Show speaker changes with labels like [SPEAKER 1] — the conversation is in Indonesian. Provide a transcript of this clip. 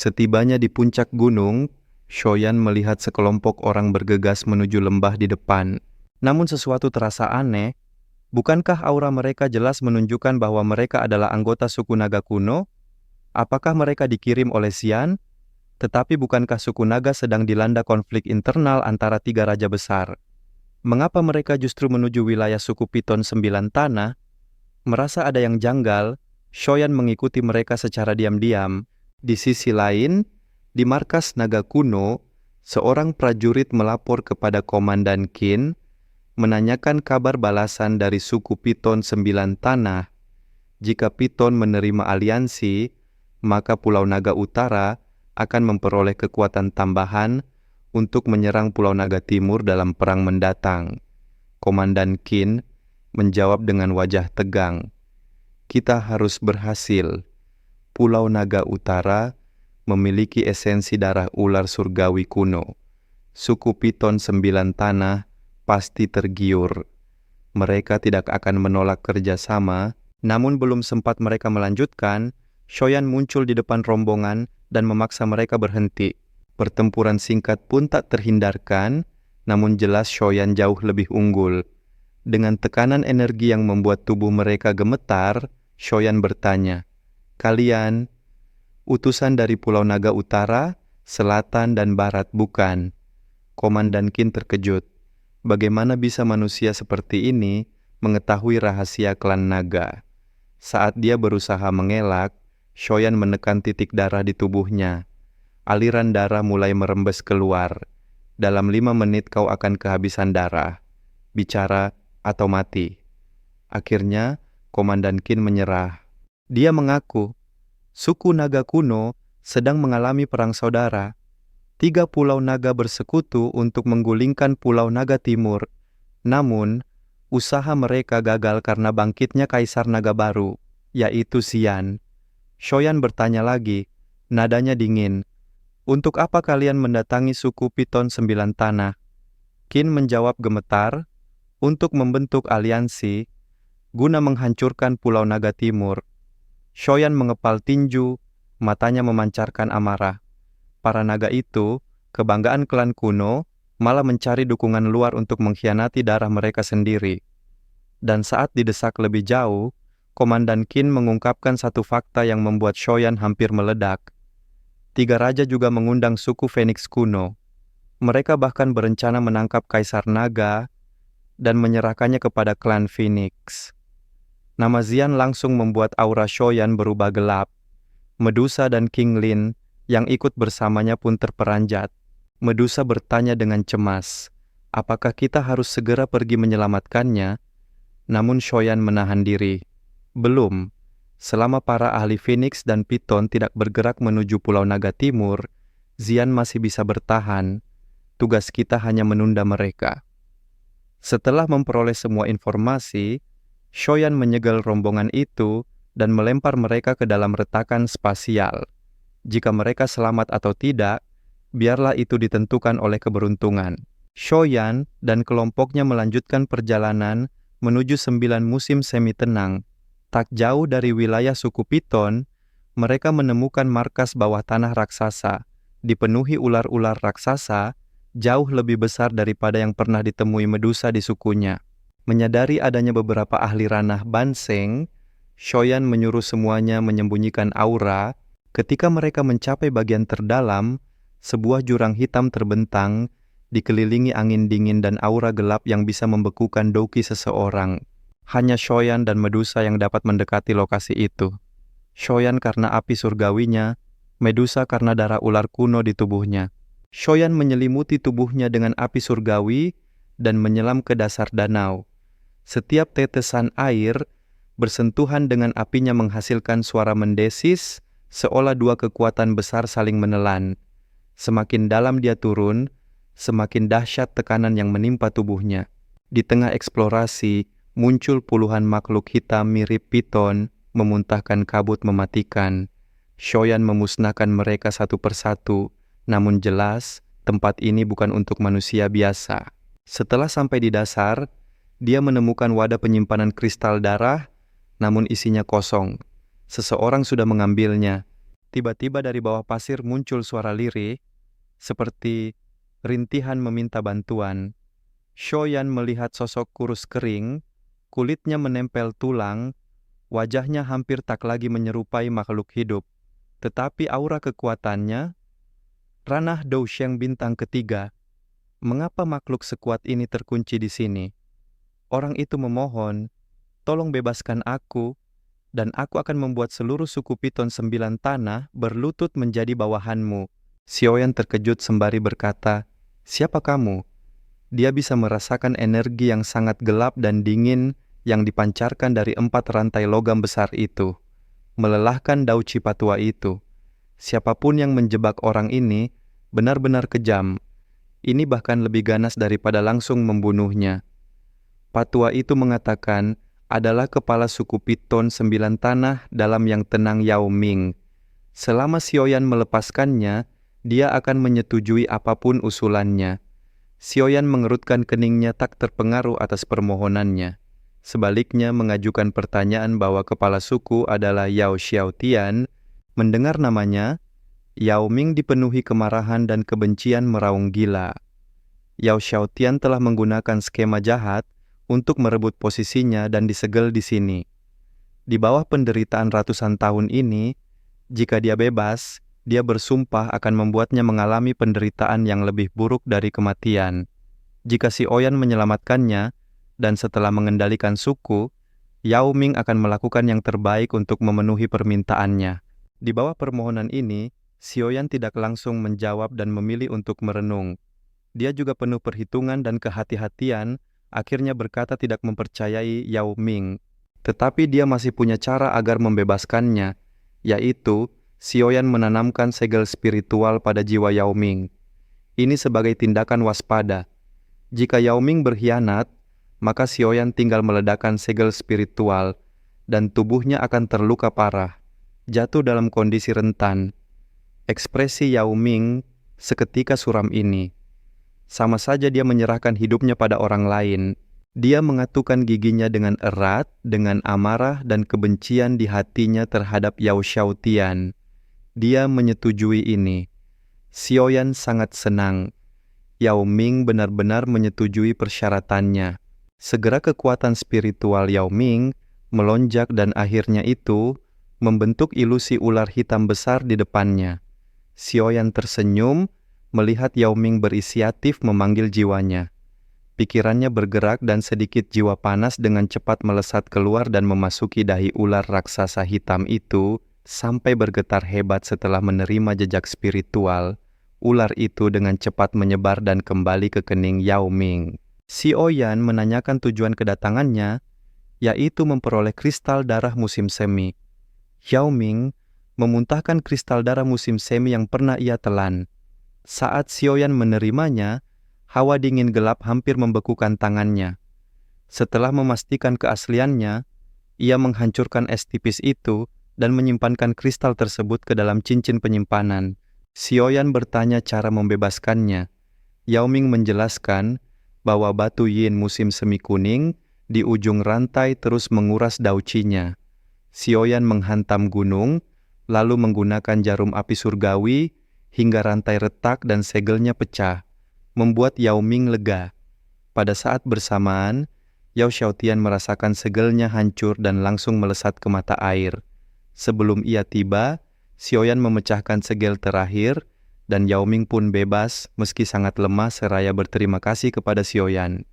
[SPEAKER 1] Setibanya di puncak gunung, Shoyan melihat sekelompok orang bergegas menuju lembah di depan. Namun sesuatu terasa aneh. Bukankah aura mereka jelas menunjukkan bahwa mereka adalah anggota suku naga kuno? Apakah mereka dikirim oleh Xian? Tetapi bukankah suku naga sedang dilanda konflik internal antara tiga raja besar? Mengapa mereka justru menuju wilayah suku Piton Sembilan Tanah? Merasa ada yang janggal, Shoyan mengikuti mereka secara diam-diam. Di sisi lain, di markas naga kuno, seorang prajurit melapor kepada Komandan Qin, menanyakan kabar balasan dari suku Piton Sembilan Tanah. Jika Piton menerima aliansi, maka Pulau Naga Utara akan memperoleh kekuatan tambahan untuk menyerang Pulau Naga Timur dalam perang mendatang. Komandan Qin menjawab dengan wajah tegang. Kita harus berhasil. Pulau Naga Utara memiliki esensi darah ular surgawi kuno. Suku Piton Sembilan Tanah pasti tergiur. Mereka tidak akan menolak kerjasama, namun belum sempat mereka melanjutkan, Shoyan muncul di depan rombongan dan memaksa mereka berhenti. Pertempuran singkat pun tak terhindarkan, namun jelas Shoyan jauh lebih unggul. Dengan tekanan energi yang membuat tubuh mereka gemetar, Shoyan bertanya, "Kalian, utusan dari Pulau Naga Utara, Selatan, dan Barat, bukan?" Komandan Qin terkejut. Bagaimana bisa manusia seperti ini mengetahui rahasia klan naga? Saat dia berusaha mengelak, Shoyan menekan titik darah di tubuhnya. Aliran darah mulai merembes keluar. Dalam 5 menit kau akan kehabisan darah. Bicara atau mati. Akhirnya, Komandan Qin menyerah. Dia mengaku, suku naga kuno sedang mengalami perang saudara. 3 pulau naga bersekutu untuk menggulingkan Pulau Naga Timur. Namun, usaha mereka gagal karena bangkitnya Kaisar Naga baru, yaitu Xian. Shoyan bertanya lagi, nadanya dingin. Untuk apa kalian mendatangi suku Piton Sembilan Tanah? Qin menjawab gemetar, untuk membentuk aliansi, guna menghancurkan Pulau Naga Timur. Shoyan mengepal tinju, matanya memancarkan amarah. Para naga itu, kebanggaan klan kuno, malah mencari dukungan luar untuk mengkhianati darah mereka sendiri. Dan saat didesak lebih jauh, Komandan Qin mengungkapkan satu fakta yang membuat Shoyan hampir meledak. 3 raja juga mengundang suku Phoenix kuno. Mereka bahkan berencana menangkap Kaisar Naga dan menyerahkannya kepada klan Phoenix. Nama Xian langsung membuat aura Shoyan berubah gelap. Medusa dan King Lin yang ikut bersamanya pun terperanjat. Medusa bertanya dengan cemas, apakah kita harus segera pergi menyelamatkannya? Namun Shoyan menahan diri. Belum. Selama para ahli Phoenix dan Piton tidak bergerak menuju Pulau Naga Timur, Xian masih bisa bertahan. Tugas kita hanya menunda mereka. Setelah memperoleh semua informasi, Shoyan menyegel rombongan itu dan melempar mereka ke dalam retakan spasial. Jika mereka selamat atau tidak, biarlah itu ditentukan oleh keberuntungan. Shoyan dan kelompoknya melanjutkan perjalanan menuju 9 musim semi tenang. Tak jauh dari wilayah suku Piton, mereka menemukan markas bawah tanah raksasa, dipenuhi ular-ular raksasa, jauh lebih besar daripada yang pernah ditemui Medusa di sukunya. Menyadari adanya beberapa ahli ranah Banseng, Shoyan menyuruh semuanya menyembunyikan aura. Ketika mereka mencapai bagian terdalam, sebuah jurang hitam terbentang, dikelilingi angin dingin dan aura gelap yang bisa membekukan doki seseorang. Hanya Shoyan dan Medusa yang dapat mendekati lokasi itu. Shoyan karena api surgawinya, Medusa karena darah ular kuno di tubuhnya. Shoyan menyelimuti tubuhnya dengan api surgawi dan menyelam ke dasar danau. Setiap tetesan air bersentuhan dengan apinya menghasilkan suara mendesis, seolah 2 kekuatan besar saling menelan. Semakin dalam dia turun, semakin dahsyat tekanan yang menimpa tubuhnya. Di tengah eksplorasi, muncul puluhan makhluk hitam mirip piton, memuntahkan kabut mematikan. Shoyan memusnahkan mereka satu persatu, namun jelas, tempat ini bukan untuk manusia biasa. Setelah sampai di dasar, dia menemukan wadah penyimpanan kristal darah, namun isinya kosong. Seseorang sudah mengambilnya. Tiba-tiba dari bawah pasir muncul suara lirih, seperti rintihan meminta bantuan. Shoyan melihat sosok kurus kering, kulitnya menempel tulang, wajahnya hampir tak lagi menyerupai makhluk hidup. Tetapi aura kekuatannya, ranah Dousheng bintang ketiga. Mengapa makhluk sekuat ini terkunci di sini? Orang itu memohon, tolong bebaskan aku, dan aku akan membuat seluruh suku Piton 9 tanah berlutut menjadi bawahanmu. Xiaoyan terkejut sembari berkata, siapa kamu? Dia bisa merasakan energi yang sangat gelap dan dingin yang dipancarkan dari 4 rantai logam besar itu, melelahkan Dao Cipatua itu. Siapapun yang menjebak orang ini benar-benar kejam. Ini bahkan lebih ganas daripada langsung membunuhnya. Patua itu mengatakan adalah kepala suku Piton 9 tanah dalam yang tenang Yao Ming. Selama Xiaoyan melepaskannya, dia akan menyetujui apapun usulannya. Xiaoyan mengerutkan keningnya tak terpengaruh atas permohonannya. Sebaliknya mengajukan pertanyaan bahwa kepala suku adalah Yao Xiaotian. Mendengar namanya, Yao Ming dipenuhi kemarahan dan kebencian meraung gila. Yao Xiaotian telah menggunakan skema jahat untuk merebut posisinya dan disegel di sini. Di bawah penderitaan ratusan tahun ini, jika dia bebas, dia bersumpah akan membuatnya mengalami penderitaan yang lebih buruk dari kematian. Jika si Oyan menyelamatkannya, dan setelah mengendalikan suku, Yao Ming akan melakukan yang terbaik untuk memenuhi permintaannya. Di bawah permohonan ini, Xiaoyan tidak langsung menjawab dan memilih untuk merenung. Dia juga penuh perhitungan dan kehati-hatian, akhirnya berkata tidak mempercayai Yao Ming. Tetapi dia masih punya cara agar membebaskannya, yaitu Xiaoyan menanamkan segel spiritual pada jiwa Yao Ming. Ini sebagai tindakan waspada. Jika Yao Ming berkhianat, maka Xiaoyan tinggal meledakkan segel spiritual, dan tubuhnya akan terluka parah, jatuh dalam kondisi rentan. Ekspresi Yao Ming seketika suram ini. Sama saja dia menyerahkan hidupnya pada orang lain. Dia mengatukan giginya dengan erat, dengan amarah dan kebencian di hatinya terhadap Yao Xiaotian. Dia menyetujui ini. Xiaoyan sangat senang. Yao Ming benar-benar menyetujui persyaratannya. Segera kekuatan spiritual Yao Ming melonjak dan akhirnya itu membentuk ilusi ular hitam besar di depannya. Xiaoyan tersenyum melihat Yao Ming berinisiatif memanggil jiwanya. Pikirannya bergerak dan sedikit jiwa panas dengan cepat melesat keluar dan memasuki dahi ular raksasa hitam itu sampai bergetar hebat setelah menerima jejak spiritual. Ular itu dengan cepat menyebar dan kembali ke kening Yao Ming. Xiaoyan menanyakan tujuan kedatangannya, yaitu memperoleh kristal darah musim semi. Yao Ming memuntahkan kristal darah musim semi yang pernah ia telan. Saat Xiaoyan menerimanya, hawa dingin gelap hampir membekukan tangannya. Setelah memastikan keasliannya, ia menghancurkan es tipis itu dan menyimpankan kristal tersebut ke dalam cincin penyimpanan. Xiaoyan bertanya cara membebaskannya. Yao Ming menjelaskan bahwa batu yin musim semi kuning di ujung rantai terus menguras daucinya. Xiaoyan menghantam gunung, lalu menggunakan jarum api surgawi hingga rantai retak dan segelnya pecah, membuat Yao Ming lega. Pada saat bersamaan, Yao Xiaotian merasakan segelnya hancur dan langsung melesat ke mata air. Sebelum ia tiba, Xiaoyan memecahkan segel terakhir, dan Yao Ming pun bebas meski sangat lemah seraya berterima kasih kepada Xiaoyan.